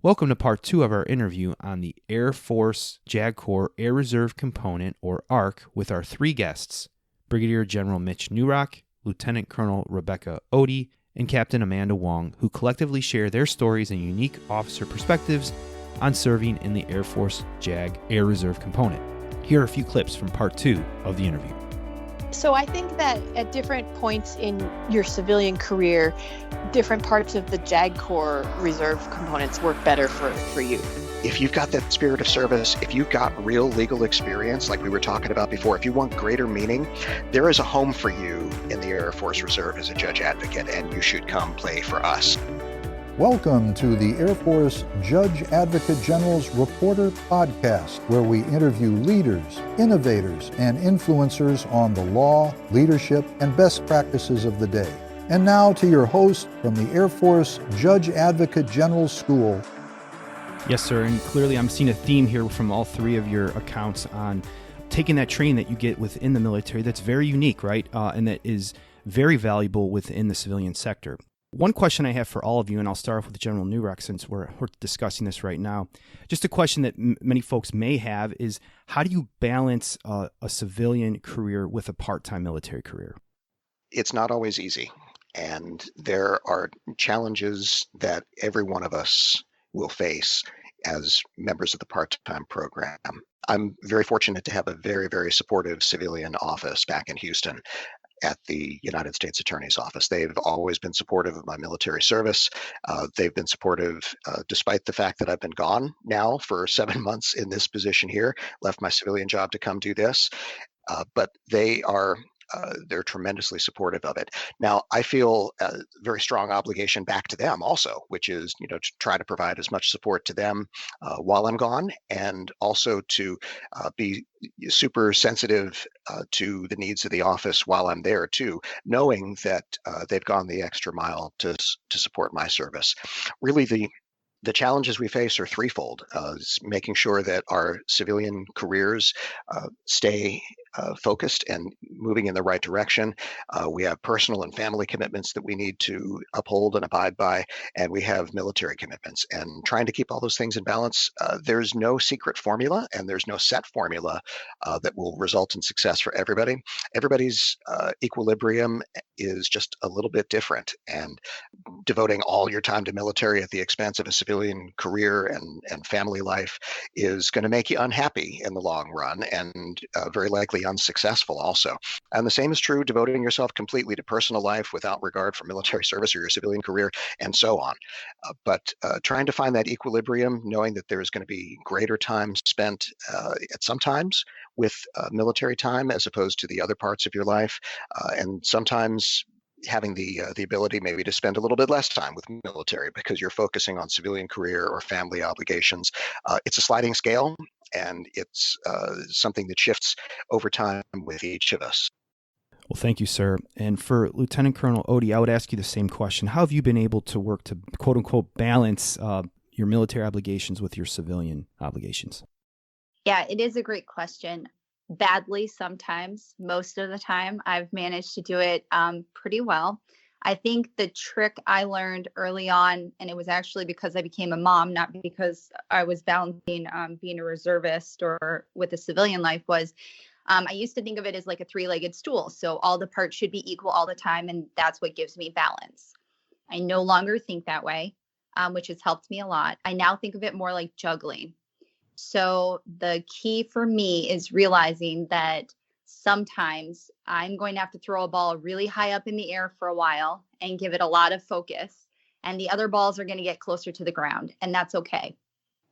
Welcome to part 2 of our interview on the Air Force JAG Corps Air Reserve Component, or ARC, with our 3 guests, Brigadier General Mitch Neurock, Lieutenant Colonel Rebecca Otey, and Captain Amanda Wang, who collectively share their stories and unique officer perspectives on serving in the Air Force JAG Air Reserve Component. Here are a few clips from part 2 of the interview. So I think that at different points in your civilian career, different parts of the JAG Corps reserve components work better for you. If you've got that spirit of service, if you've got real legal experience, like we were talking about before, if you want greater meaning, there is a home for you in the Air Force Reserve as a judge advocate, and you should come play for us. Welcome to the Air Force Judge Advocate General's Reporter Podcast, where we interview leaders, innovators, and influencers on the law, leadership, and best practices of the day. And now to your host from the Air Force Judge Advocate General School. Yes, sir, and clearly I'm seeing a theme here from all 3 of your accounts on taking that training that you get within the military that's very unique, right? And that is very valuable within the civilian sector. One question I have for all of you, and I'll start off with General Neurock since we're discussing this right now. Just a question that many folks may have is, how do you balance a civilian career with a part-time military career? It's not always easy, and there are challenges that every one of us will face as members of the part-time program. I'm very fortunate to have a very, very supportive civilian office back in Houston at the United States Attorney's Office. They've always been supportive of my military service. They've been supportive despite the fact that I've been gone now for 7 months in this position here, left my civilian job to come do this. But they're tremendously supportive of it. Now, I feel a very strong obligation back to them also, which is, to try to provide as much support to them while I'm gone, and also to be super sensitive to the needs of the office while I'm there too, knowing that they've gone the extra mile to support my service. Really, the challenges we face are threefold. Is making sure that our civilian careers stay focused and moving in the right direction. We have personal and family commitments that we need to uphold and abide by, and we have military commitments. And trying to keep all those things in balance, there's no secret formula, and there's no set formula that will result in success for everybody. Everybody's equilibrium is just a little bit different, and devoting all your time to military at the expense of a civilian career and family life is going to make you unhappy in the long run, and very likely unsuccessful also. And the same is true devoting yourself completely to personal life without regard for military service or your civilian career, and so on. But trying to find that equilibrium, knowing that there's going to be greater time spent at some times with military time as opposed to the other parts of your life, and sometimes having the ability maybe to spend a little bit less time with military because you're focusing on civilian career or family obligations. It's a sliding scale, and it's something that shifts over time with each of us. Well, thank you, sir. And for Lieutenant Colonel Otey, I would ask you the same question. How have you been able to work to, quote unquote, balance your military obligations with your civilian obligations? Yeah, it is a great question. Badly sometimes. Most of the time, I've managed to do it pretty well. I think the trick I learned early on, and it was actually because I became a mom, not because I was balancing being a reservist or with a civilian life, was I used to think of it as like a 3-legged stool. So all the parts should be equal all the time, and that's what gives me balance. I no longer think that way, which has helped me a lot. I now think of it more like juggling. So the key for me is realizing that sometimes I'm going to have to throw a ball really high up in the air for a while and give it a lot of focus. And the other balls are going to get closer to the ground. And that's okay.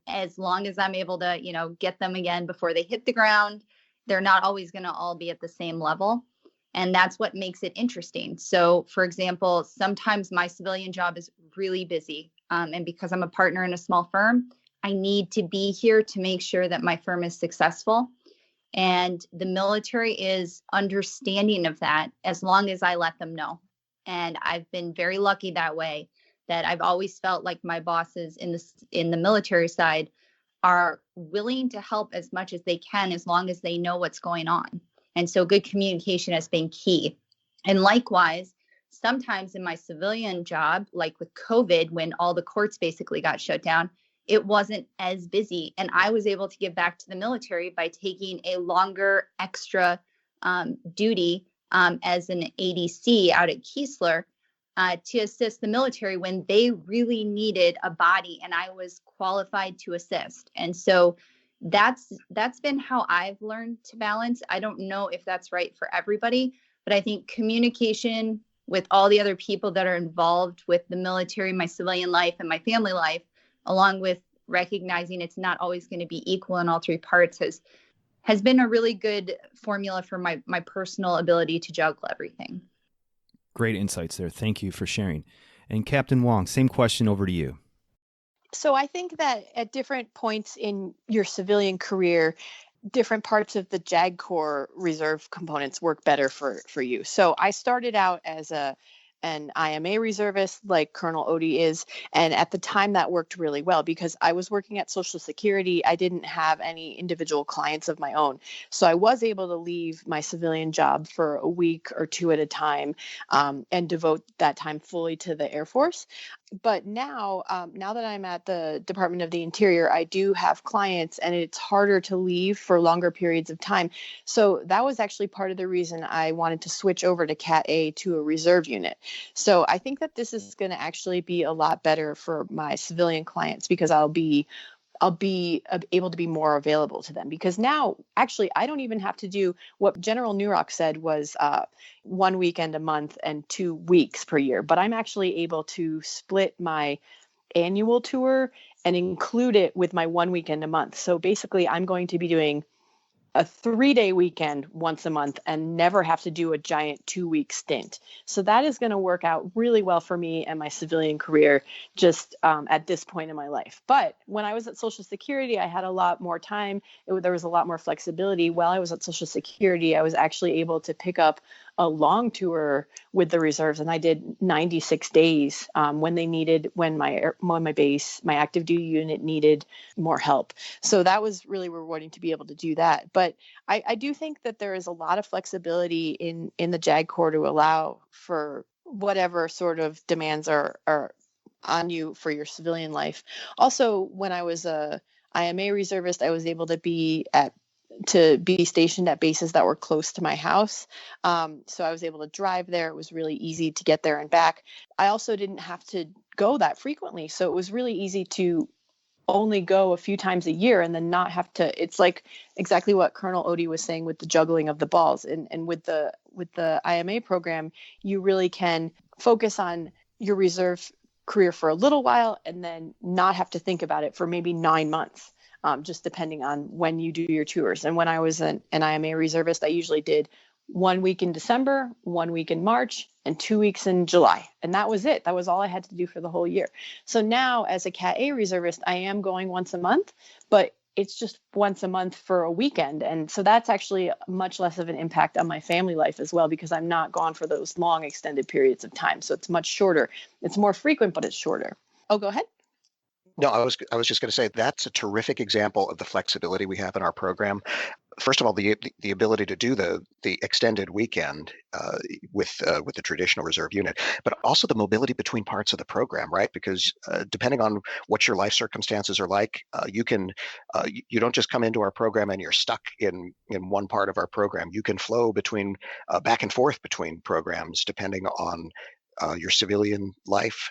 As long as I'm able to, get them again before they hit the ground, they're not always going to all be at the same level. And that's what makes it interesting. So, for example, sometimes my civilian job is really busy. And because I'm a partner in a small firm, I need to be here to make sure that my firm is successful. And the military is understanding of that as long as I let them know. And I've been very lucky that way, that I've always felt like my bosses in the military side are willing to help as much as they can, as long as they know what's going on. And so good communication has been key. And likewise, sometimes in my civilian job, like with COVID, when all the courts basically got shut down, it wasn't as busy. And I was able to give back to the military by taking a longer extra duty as an ADC out at Keesler to assist the military when they really needed a body and I was qualified to assist. And so that's been how I've learned to balance. I don't know if that's right for everybody, but I think communication with all the other people that are involved with the military, my civilian life, and my family life, along with recognizing it's not always going to be equal in all three parts, has been a really good formula for my personal ability to juggle everything. Great insights there. Thank you for sharing. And Captain Wang, same question over to you. So I think that at different points in your civilian career, different parts of the JAG Corps reserve components work better for you. So I started out as an IMA reservist like Colonel Otey is. And at the time that worked really well because I was working at Social Security. I didn't have any individual clients of my own. So I was able to leave my civilian job for a week or two at a time and devote that time fully to the Air Force. But now that I'm at the Department of the Interior, I do have clients and it's harder to leave for longer periods of time. So that was actually part of the reason I wanted to switch over to Cat A to a reserve unit. So I think that this is going to actually be a lot better for my civilian clients because I'll be able to be more available to them because now actually I don't even have to do what General Neurock said was 1 weekend a month and 2 weeks per year, but I'm actually able to split my annual tour and include it with my 1 weekend a month. So basically I'm going to be doing a 3-day weekend once a month and never have to do a giant 2-week stint. So that is going to work out really well for me and my civilian career just at this point in my life. But when I was at Social Security, I had a lot more time. There was a lot more flexibility. While I was at Social Security, I was actually able to pick up a long tour with the reserves, and I did 96 days when my base, my active duty unit needed more help. So that was really rewarding to be able to do that. But I do think that there is a lot of flexibility in the JAG Corps to allow for whatever sort of demands are on you for your civilian life. Also, when I was a IMA reservist, I was able to be stationed at bases that were close to my house. So I was able to drive there. It was really easy to get there and back. I also didn't have to go that frequently. So it was really easy to only go a few times a year and then not have to. It's like exactly what Colonel Otey was saying with the juggling of the balls. And with the IMA program, you really can focus on your reserve career for a little while and then not have to think about it for maybe 9 months. Just depending on when you do your tours. And when I was an IMA reservist, I usually did 1 week in December, 1 week in March, and 2 weeks in July. And that was it. That was all I had to do for the whole year. So now as a Cat A reservist, I am going once a month, but it's just once a month for a weekend. And so that's actually much less of an impact on my family life as well, because I'm not gone for those long extended periods of time. So it's much shorter. It's more frequent, but it's shorter. Oh, go ahead. No, I was just going to say that's a terrific example of the flexibility we have in our program. First of all, the ability to do the extended weekend with the traditional reserve unit, but also the mobility between parts of the program, right? Because depending on what your life circumstances are like, you don't just come into our program and you're stuck in one part of our program. You can flow between back and forth between programs depending on your civilian life,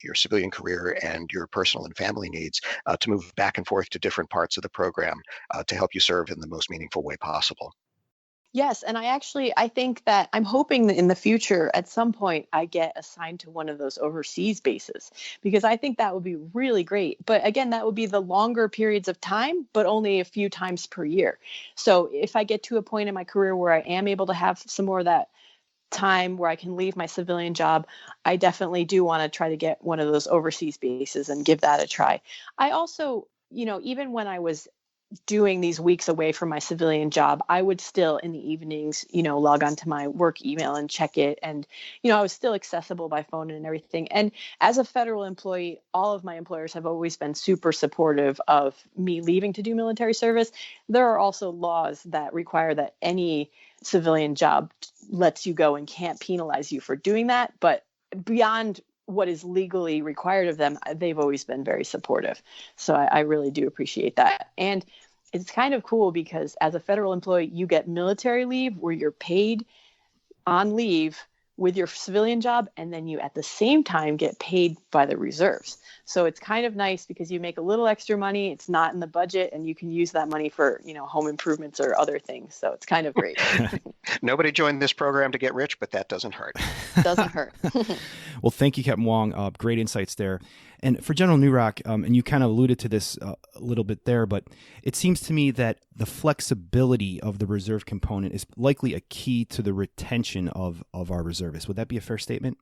your civilian career and your personal and family needs to move back and forth to different parts of the program to help you serve in the most meaningful way possible. Yes. And I think that I'm hoping that in the future, at some point, I get assigned to one of those overseas bases, because I think that would be really great. But again, that would be the longer periods of time, but only a few times per year. So if I get to a point in my career where I am able to have some more of that time where I can leave my civilian job, I definitely do want to try to get one of those overseas bases and give that a try. I also, even when I was doing these weeks away from my civilian job, I would still in the evenings, log onto my work email and check it. And, I was still accessible by phone and everything. And as a federal employee, all of my employers have always been super supportive of me leaving to do military service. There are also laws that require that any civilian job lets you go and can't penalize you for doing that. But beyond what is legally required of them, they've always been very supportive. So I really do appreciate that. And it's kind of cool because as a federal employee, you get military leave where you're paid on leave with your civilian job, and then you at the same time get paid by the reserves. So it's kind of nice because you make a little extra money. It's not in the budget, and you can use that money for, home improvements or other things. So it's kind of great. Nobody joined this program to get rich, but that doesn't hurt. Doesn't hurt. Well, thank you, Captain Wang. Great insights there. And for General Neurock, and you kind of alluded to this a little bit there, but it seems to me that the flexibility of the reserve component is likely a key to the retention of our reservists. Would that be a fair statement?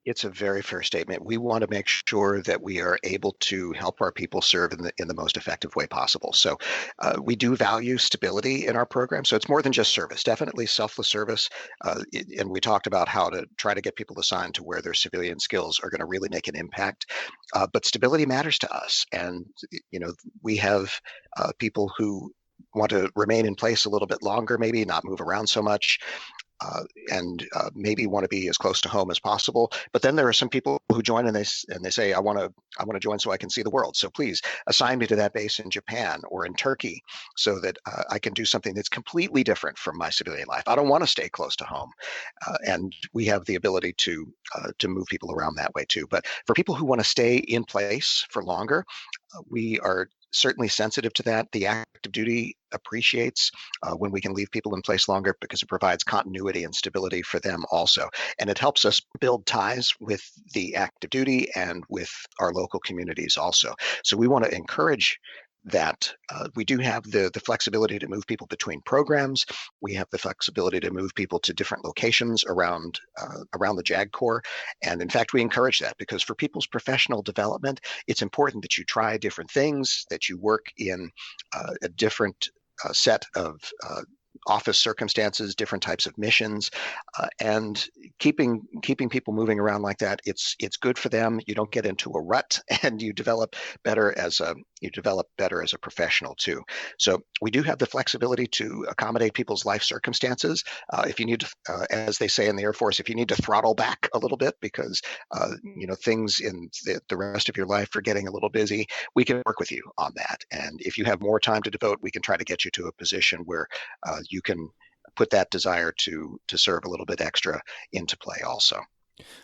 It's a very fair statement. We want to make sure that we are able to help our people serve in the most effective way possible. So we do value stability in our program. So it's more than just service, definitely selfless service. And we talked about how to try to get people assigned to where their civilian skills are going to really make an impact. But stability matters to us. And, we have people who want to remain in place a little bit longer, maybe not move around so much. And maybe want to be as close to home as possible. But then there are some people who join and they say, I want to join so I can see the world. So please assign me to that base in Japan or in Turkey so that I can do something that's completely different from my civilian life. I don't want to stay close to home. And we have the ability to move people around that way too. But for people who want to stay in place for longer, we are certainly sensitive to that. The active duty appreciates when we can leave people in place longer because it provides continuity and stability for them also. And it helps us build ties with the active duty and with our local communities also. So we want to encourage that. We do have the flexibility to move people between programs. We have the flexibility to move people to different locations around the JAG Corps. And in fact, we encourage that because for people's professional development, it's important that you try different things, that you work in a different set of office circumstances, different types of missions, and keeping people moving around like that. It's good for them. You don't get into a rut, and you develop better as a professional too. So we do have the flexibility to accommodate people's life circumstances. If you need to, as they say in the Air Force, if you need to throttle back a little bit because things in the rest of your life are getting a little busy, we can work with you on that. And if you have more time to devote, we can try to get you to a position where you can put that desire to serve a little bit extra into play also.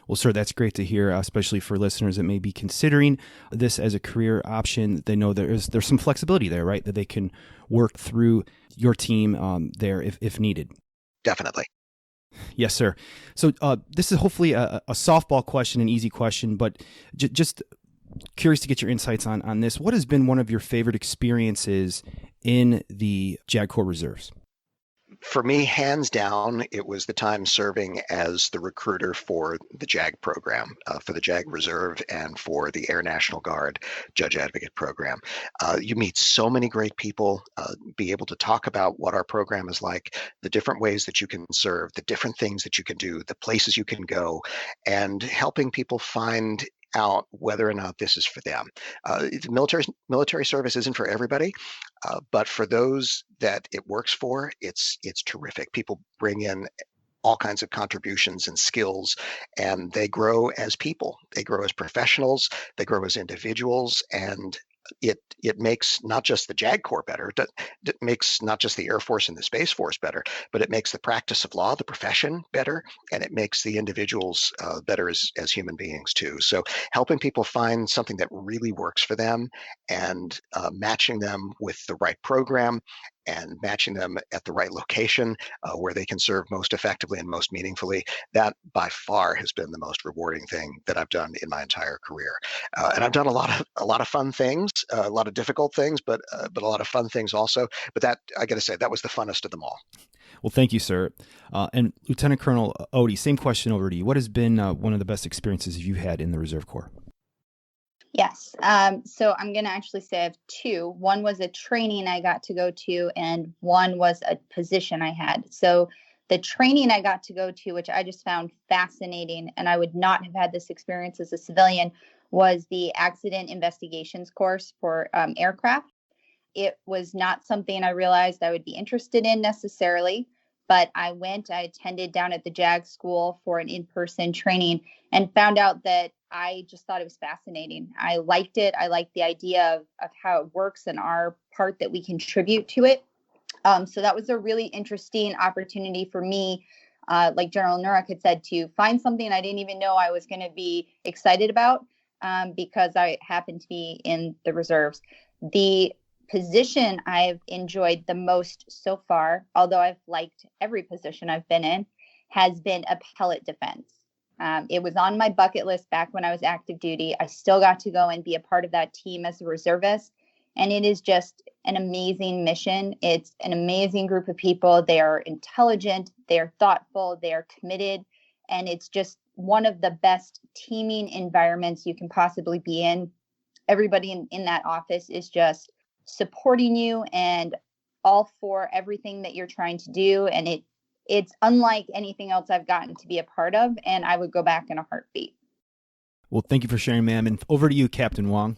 Well, sir, that's great to hear, especially for listeners that may be considering this as a career option. They know there's some flexibility there, right? That they can work through your team there if needed. Definitely. Yes, sir. So this is hopefully a softball question, an easy question, but just curious to get your insights on this. What has been one of your favorite experiences in the JAG Corps Reserves? For me, hands down, it was the time serving as the recruiter for the JAG program, for the JAG Reserve and for the Air National Guard Judge Advocate program. You meet so many great people, be able to talk about what our program is like, the different ways that you can serve, the different things that you can do, the places you can go, and helping people find out whether or not this is for them. Military service isn't for everybody, but for those that it works for, it's terrific. People bring in all kinds of contributions and skills, and they grow as people. They grow as professionals. They grow as individuals, and it makes not just the JAG Corps better, it makes not just the Air Force and the Space Force better, but it makes the practice of law, the profession, better, and it makes the individuals better as human beings too. So helping people find something that really works for them and matching them with the right program and matching them at the right location where they can serve most effectively and most meaningfully, that by far has been the most rewarding thing that I've done in my entire career. And I've done a lot of fun things, a lot of difficult things, but a lot of fun things also. But that, I got to say, that was the funnest of them all. Well, thank you, sir. And Lieutenant Colonel Otey, same question over to you. What has been one of the best experiences you've had in the Reserve Corps? Yes. So I'm going to actually say I have two. One was a training I got to go to, and one was a position I had. So the training I got to go to, which I just found fascinating, and I would not have had this experience as a civilian, was the accident investigations course for aircraft. It was not something I realized I would be interested in necessarily, But I attended down at the JAG school for an in-person training and found out that I just thought it was fascinating. I liked it. I liked the idea of how it works and our part that we contribute to it. So that was a really interesting opportunity for me, like General Neurock had said, to find something I didn't even know I was going to be excited about because I happened to be in the reserves. The position I've enjoyed the most so far, although I've liked every position I've been in, has been appellate defense. It was on my bucket list back when I was active duty. I still got to go and be a part of that team as a reservist. And it is just an amazing mission. It's an amazing group of people. They are intelligent, they are thoughtful, they are committed. And it's just one of the best teaming environments you can possibly be in. Everybody in that office is just supporting you and all for everything that you're trying to do. And it's unlike anything else I've gotten to be a part of. And I would go back in a heartbeat. Well, thank you for sharing, ma'am. And over to you, Captain Wang.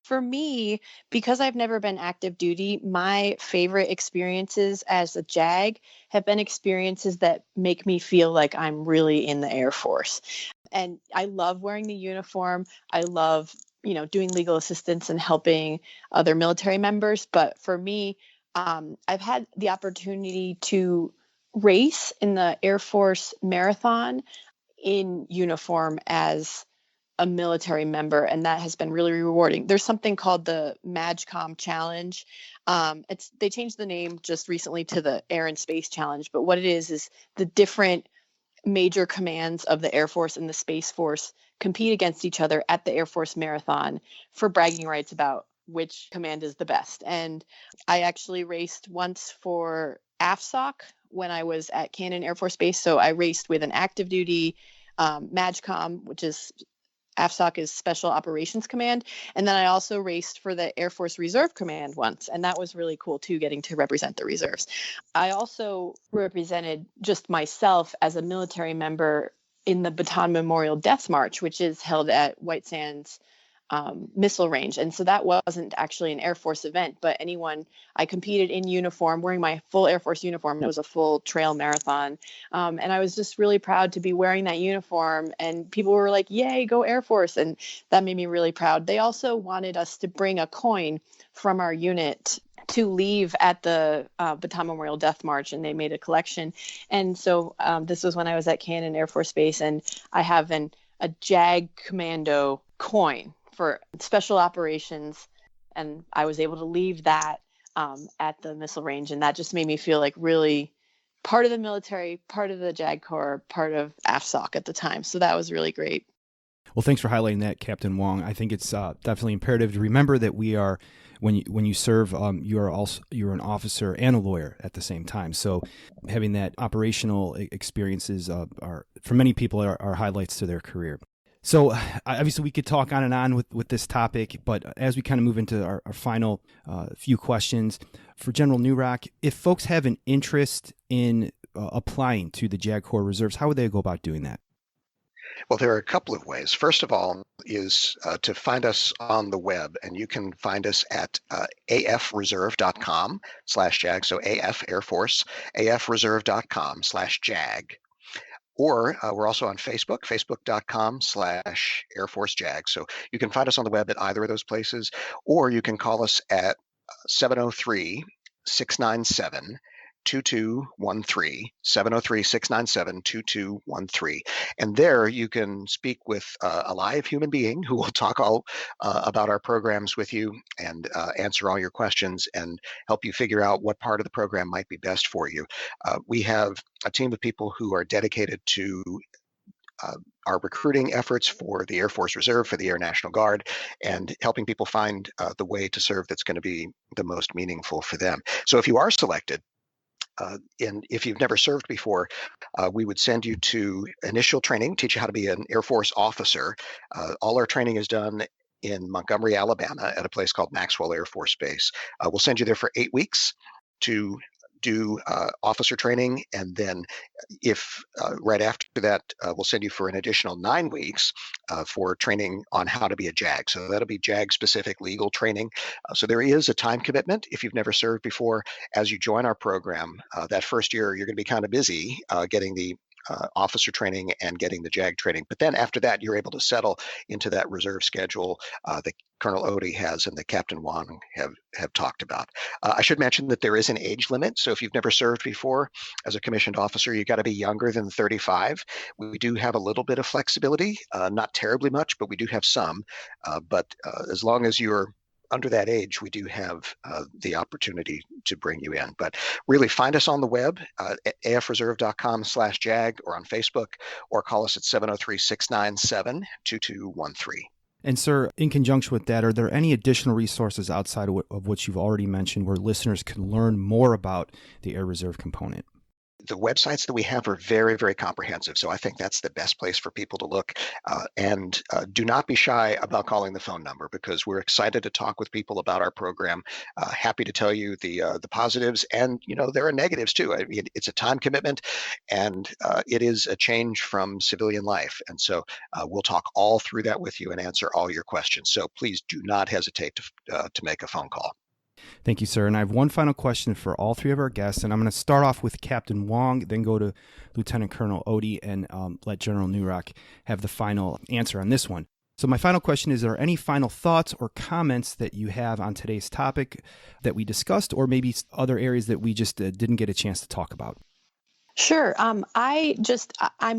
For me, because I've never been active duty, my favorite experiences as a JAG have been experiences that make me feel like I'm really in the Air Force. And I love wearing the uniform. I love, doing legal assistance and helping other military members. But for me, I've had the opportunity to race in the Air Force marathon in uniform as a military member, and that has been really rewarding. There's something called the MAGCOM Challenge. They changed the name just recently to the Air and Space Challenge, but what it is the different major commands of the Air Force and the Space Force compete against each other at the Air Force Marathon for bragging rights about which command is the best. And I actually raced once for AFSOC when I was at Cannon Air Force Base. So I raced with an active duty MAGCOM, which is AFSOC is Special Operations Command. And then I also raced for the Air Force Reserve Command once. And that was really cool, too, getting to represent the reserves. I also represented just myself as a military member in the Bataan Memorial Death March, which is held at White Sands missile range. And so that wasn't actually an Air Force event, but I competed in uniform, wearing my full Air Force uniform. It was a full trail marathon. And I was just really proud to be wearing that uniform. And people were like, yay, go Air Force. And that made me really proud. They also wanted us to bring a coin from our unit to leave at the Bataan Memorial Death March, and they made a collection. And so this was when I was at Cannon Air Force Base, and I have a JAG Commando coin for special operations, and I was able to leave that at the missile range, and that just made me feel like really part of the military, part of the JAG Corps, part of AFSOC at the time. So that was really great. Well, thanks for highlighting that, Captain Wang. I think it's definitely imperative to remember that we are, when you serve, you're an officer and a lawyer at the same time. So having that operational experiences are, for many people, are highlights to their career. So obviously we could talk on and on with this topic, but as we kind of move into our final few questions, for General Neurock, if folks have an interest in applying to the JAG Corps Reserves, how would they go about doing that? Well, there are a couple of ways. First of all is to find us on the web, and you can find us at afreserve.com/JAG, so AF Air Force, afreserve.com/JAG. Or we're also on Facebook, facebook.com/Air Force JAG. So you can find us on the web at either of those places, or you can call us at 703-697-2213, 703-697-2213. And there you can speak with a live human being who will talk all about our programs with you and answer all your questions and help you figure out what part of the program might be best for you. We have a team of people who are dedicated to our recruiting efforts for the Air Force Reserve, for the Air National Guard, and helping people find the way to serve that's going to be the most meaningful for them. So if you are selected, and if you've never served before, we would send you to initial training, teach you how to be an Air Force officer. All our training is done in Montgomery, Alabama, at a place called Maxwell Air Force Base. We'll send you there for 8 weeks to do officer training, and then if right after that, we'll send you for an additional 9 weeks for training on how to be a JAG. So that'll be JAG-specific legal training. So there is a time commitment if you've never served before. As you join our program, that first year, you're going to be kind of busy getting the officer training and getting the JAG training. But then after that, you're able to settle into that reserve schedule that Colonel Otey has and that Captain Wang have talked about. I should mention that there is an age limit. So if you've never served before as a commissioned officer, you've got to be younger than 35. We do have a little bit of flexibility, not terribly much, but we do have some. But as long as you're under that age, we do have the opportunity to bring you in. But really, find us on the web at afreserve.com/JAG or on Facebook, or call us at 703-697-2213. And sir, in conjunction with that, are there any additional resources outside of what you've already mentioned where listeners can learn more about the Air Reserve component? The websites that we have are very, very comprehensive. So I think that's the best place for people to look. And do not be shy about calling the phone number, because we're excited to talk with people about our program. Happy to tell you the positives, and there are negatives too. I mean, it's a time commitment, and it is a change from civilian life. And so we'll talk all through that with you and answer all your questions. So please do not hesitate to make a phone call. Thank you, sir. And I have one final question for all three of our guests, and I'm going to start off with Captain Wang, then go to Lieutenant Colonel Otey, and let General Neurock have the final answer on this one. So my final question is, are there any final thoughts or comments that you have on today's topic that we discussed, or maybe other areas that we just didn't get a chance to talk about? Sure. I'm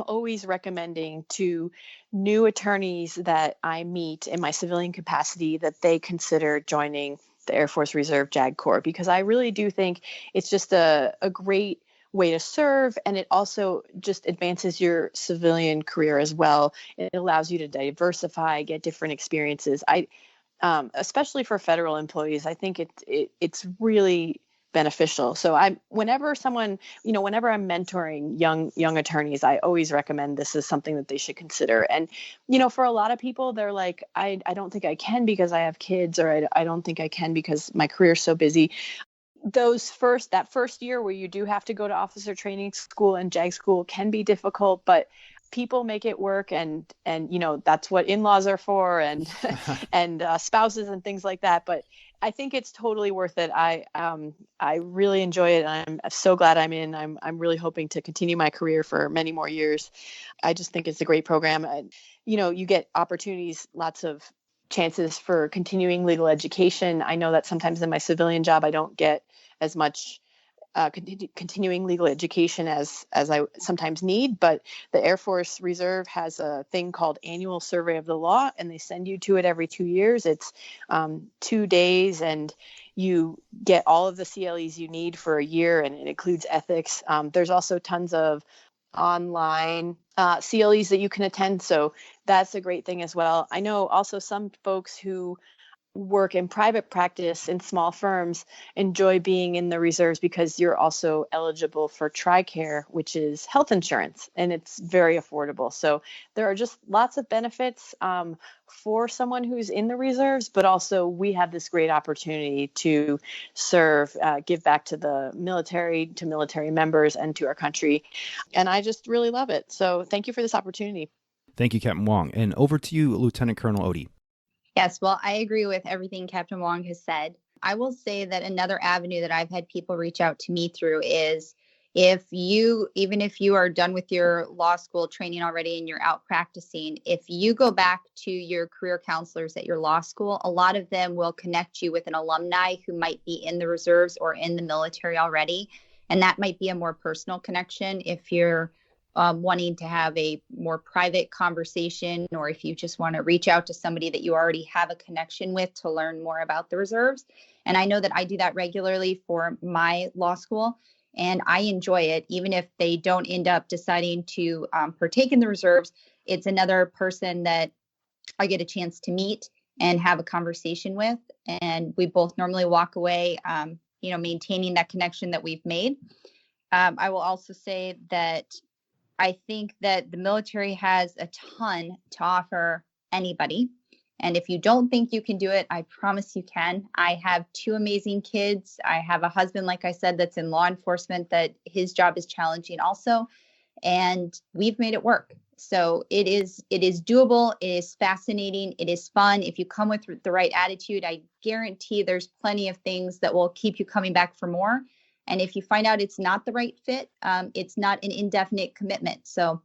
always recommending to new attorneys that I meet in my civilian capacity that they consider joining the Air Force Reserve JAG Corps, because I really do think it's just a great way to serve, and it also just advances your civilian career as well. It allows you to diversify, get different experiences. Especially for federal employees, I think it's really beneficial. So whenever I'm mentoring young attorneys, I always recommend this is something that they should consider. And, for a lot of people, they're like, I don't think I can because I have kids, or I don't think I can because my career is so busy. That first year where you do have to go to officer training school and JAG school can be difficult, but people make it work, and that's what in-laws are for, and and spouses and things like that. But I think it's totally worth it. I really enjoy it. I'm so glad I'm in. I'm really hoping to continue my career for many more years. I just think it's a great program. And, you get opportunities, lots of chances for continuing legal education. I know that sometimes in my civilian job, I don't get as much continuing legal education as I sometimes need, but the Air Force Reserve has a thing called Annual Survey of the Law, and they send you to it every 2 years. It's 2 days, and you get all of the CLEs you need for a year, and it includes ethics. There's also tons of online CLEs that you can attend, so that's a great thing as well. I know also some folks who work in private practice in small firms enjoy being in the reserves because you're also eligible for TRICARE, which is health insurance, and it's very affordable. So there are just lots of benefits for someone who's in the reserves, but also we have this great opportunity to serve, give back to the military, to military members, and to our country. And I just really love it. So thank you for this opportunity. Thank you, Captain Wang. And over to you, Lieutenant Colonel Otey. Yes, well, I agree with everything Captain Wang has said. I will say that another avenue that I've had people reach out to me through is even if you are done with your law school training already and you're out practicing, if you go back to your career counselors at your law school, a lot of them will connect you with an alumni who might be in the reserves or in the military already. And that might be a more personal connection if you're wanting to have a more private conversation, or if you just want to reach out to somebody that you already have a connection with to learn more about the reserves. And I know that I do that regularly for my law school, and I enjoy it. Even if they don't end up deciding to partake in the reserves, it's another person that I get a chance to meet and have a conversation with. And we both normally walk away, maintaining that connection that we've made. I will also say that I think that the military has a ton to offer anybody. And if you don't think you can do it, I promise you can. I have 2 amazing kids. I have a husband, like I said, that's in law enforcement, that his job is challenging also. And we've made it work. So it is doable. It is fascinating. It is fun. If you come with the right attitude, I guarantee there's plenty of things that will keep you coming back for more. And if you find out it's not the right fit, it's not an indefinite commitment. So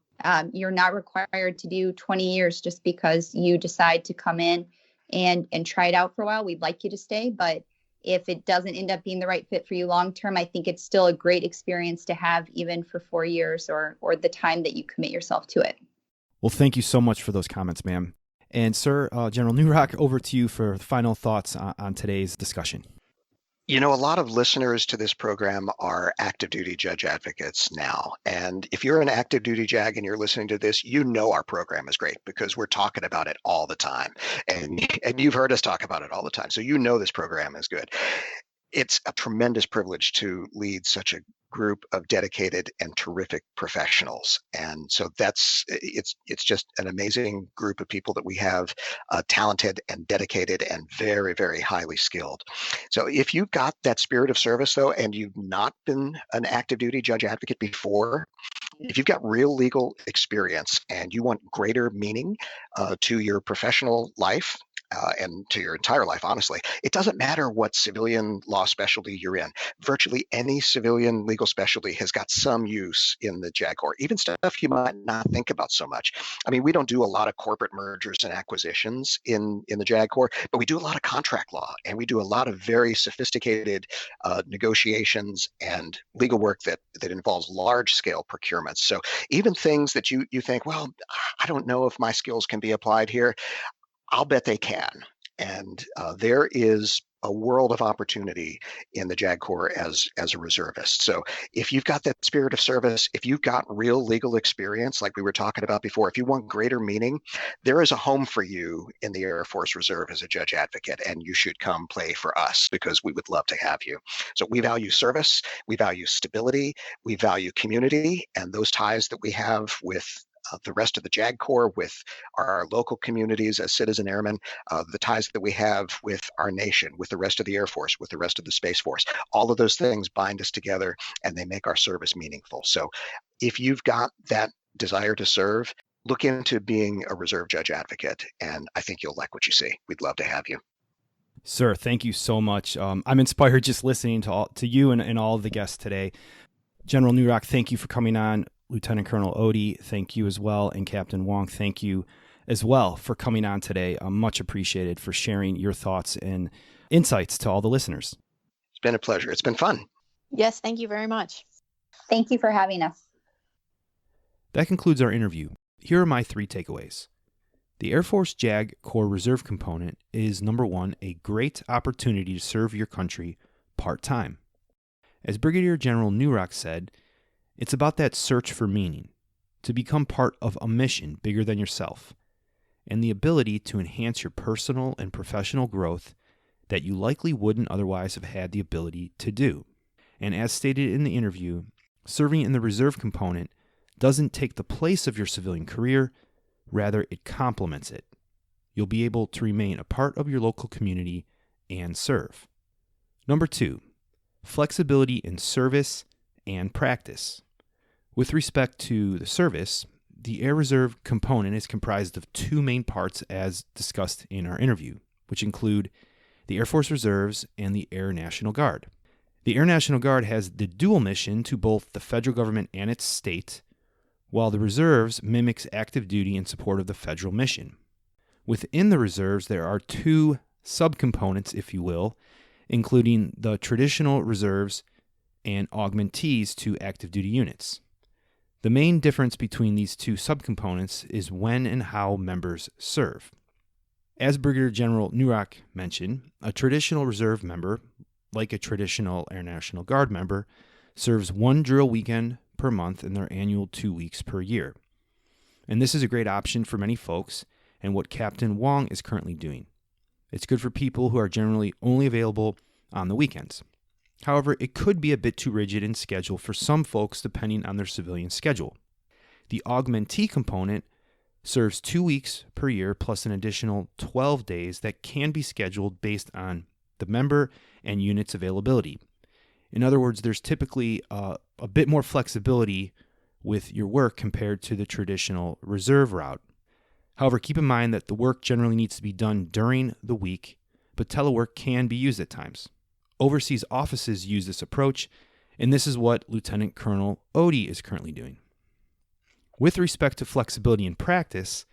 you're not required to do 20 years just because you decide to come in and try it out for a while. We'd like you to stay, but if it doesn't end up being the right fit for you long term, I think it's still a great experience to have, even for 4 years or the time that you commit yourself to it. Well, thank you so much for those comments, ma'am. And Sir, General Neurock, over to you for final thoughts on today's discussion. You know, a lot of listeners to this program are active duty judge advocates now. And if you're an active duty JAG and you're listening to this, you know our program is great because we're talking about it all the time. And you've heard us talk about it all the time. So you know this program is good. It's a tremendous privilege to lead such a group of dedicated and terrific professionals. And so it's just an amazing group of people that we have, talented and dedicated and very, very highly skilled. So if you've got that spirit of service, though, and you've not been an active duty judge advocate before, if you've got real legal experience and you want greater meaning to your professional life, and to your entire life, honestly, it doesn't matter what civilian law specialty you're in. Virtually any civilian legal specialty has got some use in the JAG Corps, even stuff you might not think about so much. I mean, we don't do a lot of corporate mergers and acquisitions in the JAG Corps, but we do a lot of contract law, and we do a lot of very sophisticated negotiations and legal work that involves large-scale procurements. So even things that you think, well, I don't know if my skills can be applied here, I'll bet they can. And there is a world of opportunity in the JAG Corps as a reservist. So if you've got that spirit of service, if you've got real legal experience, like we were talking about before, if you want greater meaning, there is a home for you in the Air Force Reserve as a judge advocate, and you should come play for us because we would love to have you. So we value service, we value stability, we value community, and those ties that we have with the rest of the JAG Corps, with our local communities as citizen airmen, the ties that we have with our nation, with the rest of the Air Force, with the rest of the Space Force. All of those things bind us together and they make our service meaningful. So if you've got that desire to serve, look into being a reserve judge advocate, and I think you'll like what you see. We'd love to have you. Sir, thank you so much. I'm inspired just listening to you and all of the guests today. General Neurock, thank you for coming on. Lieutenant Colonel Otey, thank you as well. And Captain Wang, thank you as well for coming on today. Much appreciated for sharing your thoughts and insights to all the listeners. It's been a pleasure. It's been fun. Yes, thank you very much. Thank you for having us. That concludes our interview. Here are my 3 takeaways. The Air Force JAG Corps Reserve component is, number 1, a great opportunity to serve your country part-time. As Brigadier General Neurock said, it's about that search for meaning, to become part of a mission bigger than yourself, and the ability to enhance your personal and professional growth that you likely wouldn't otherwise have had the ability to do. And as stated in the interview, serving in the reserve component doesn't take the place of your civilian career, rather it complements it. You'll be able to remain a part of your local community and serve. Number 2, flexibility in service and practice. With respect to the service, the Air Reserve component is comprised of 2 main parts as discussed in our interview, which include the Air Force Reserves and the Air National Guard. The Air National Guard has the dual mission to both the federal government and its state, while the Reserves mimics active duty in support of the federal mission. Within the Reserves, there are 2 subcomponents, if you will, including the traditional Reserves and augmentees to active duty units. The main difference between these 2 subcomponents is when and how members serve. As Brigadier General Neurock mentioned, a traditional reserve member, like a traditional Air National Guard member, serves 1 drill weekend per month in their annual 2 weeks per year. And this is a great option for many folks and what Captain Wang is currently doing. It's good for people who are generally only available on the weekends. However, it could be a bit too rigid in schedule for some folks depending on their civilian schedule. The augmentee component serves 2 weeks per year plus an additional 12 days that can be scheduled based on the member and unit's availability. In other words, there's typically a bit more flexibility with your work compared to the traditional reserve route. However, keep in mind that the work generally needs to be done during the week, but telework can be used at times. Overseas offices use this approach, and this is what Lieutenant Colonel Otey is currently doing. With respect to flexibility in practice,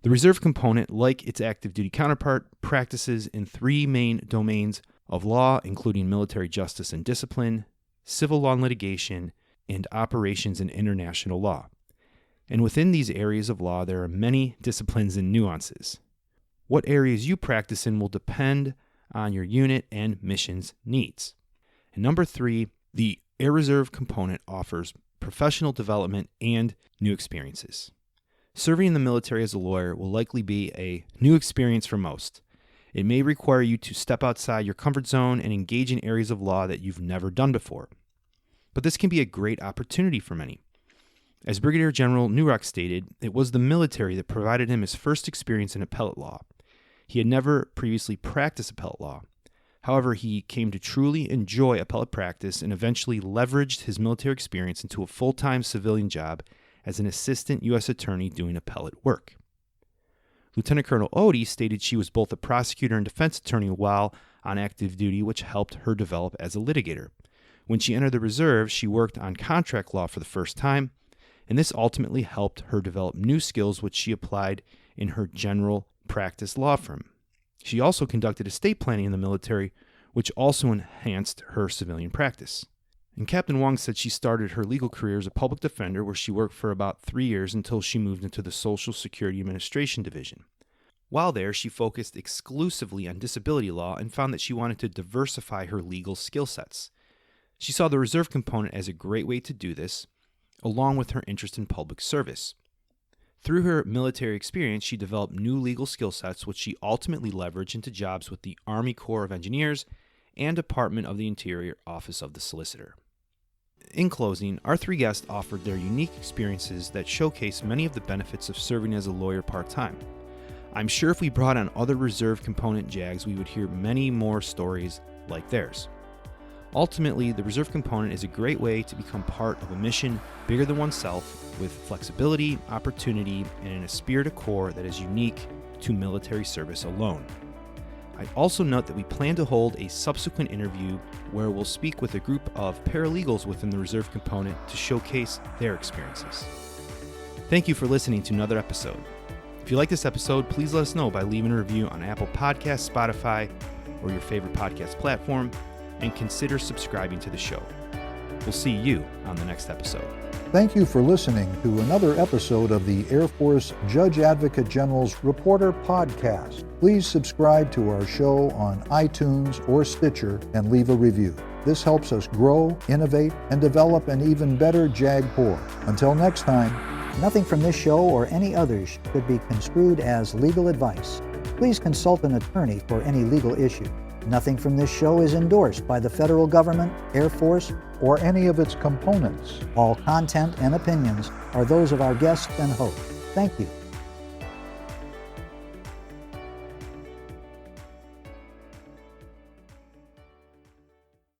the reserve component, like its active duty counterpart, practices in 3 main domains of law, including military justice and discipline, civil law and litigation, and operations and international law. And within these areas of law, there are many disciplines and nuances. What areas you practice in will depend on your unit and mission's needs. And number 3, the Air Reserve component offers professional development and new experiences. Serving in the military as a lawyer will likely be a new experience for most. It may require you to step outside your comfort zone and engage in areas of law that you've never done before. But this can be a great opportunity for many. As Brigadier General Neurock stated, it was the military that provided him his first experience in appellate law. He had never previously practiced appellate law. However, he came to truly enjoy appellate practice and eventually leveraged his military experience into a full-time civilian job as an assistant U.S. attorney doing appellate work. Lieutenant Colonel Otey stated she was both a prosecutor and defense attorney while on active duty, which helped her develop as a litigator. When she entered the reserve, she worked on contract law for the first time, and this ultimately helped her develop new skills which she applied in her general practice law firm. She also conducted estate planning in the military, which also enhanced her civilian practice. And Captain Wang said she started her legal career as a public defender, where she worked for about 3 years until she moved into the Social Security Administration Division. While there, she focused exclusively on disability law and found that she wanted to diversify her legal skill sets. She saw the reserve component as a great way to do this, along with her interest in public service. Through her military experience, she developed new legal skill sets, which she ultimately leveraged into jobs with the Army Corps of Engineers and Department of the Interior Office of the Solicitor. In closing, our 3 guests offered their unique experiences that showcase many of the benefits of serving as a lawyer part-time. I'm sure if we brought on other reserve component JAGs, we would hear many more stories like theirs. Ultimately, the reserve component is a great way to become part of a mission bigger than oneself, with flexibility, opportunity, and an esprit de corps that is unique to military service alone. I'd also note that we plan to hold a subsequent interview where we'll speak with a group of paralegals within the reserve component to showcase their experiences. Thank you for listening to another episode. If you like this episode, please let us know by leaving a review on Apple Podcasts, Spotify, or your favorite podcast platform, and consider subscribing to the show. We'll see you on the next episode. Thank you for listening to another episode of the Air Force Judge Advocate General's Reporter Podcast. Please subscribe to our show on iTunes or Stitcher and leave a review. This helps us grow, innovate, and develop an even better JAG Corps. Until next time, nothing from this show or any others could be construed as legal advice. Please consult an attorney for any legal issue. Nothing from this show is endorsed by the federal government, Air Force, or any of its components. All content and opinions are those of our guests and host. Thank you.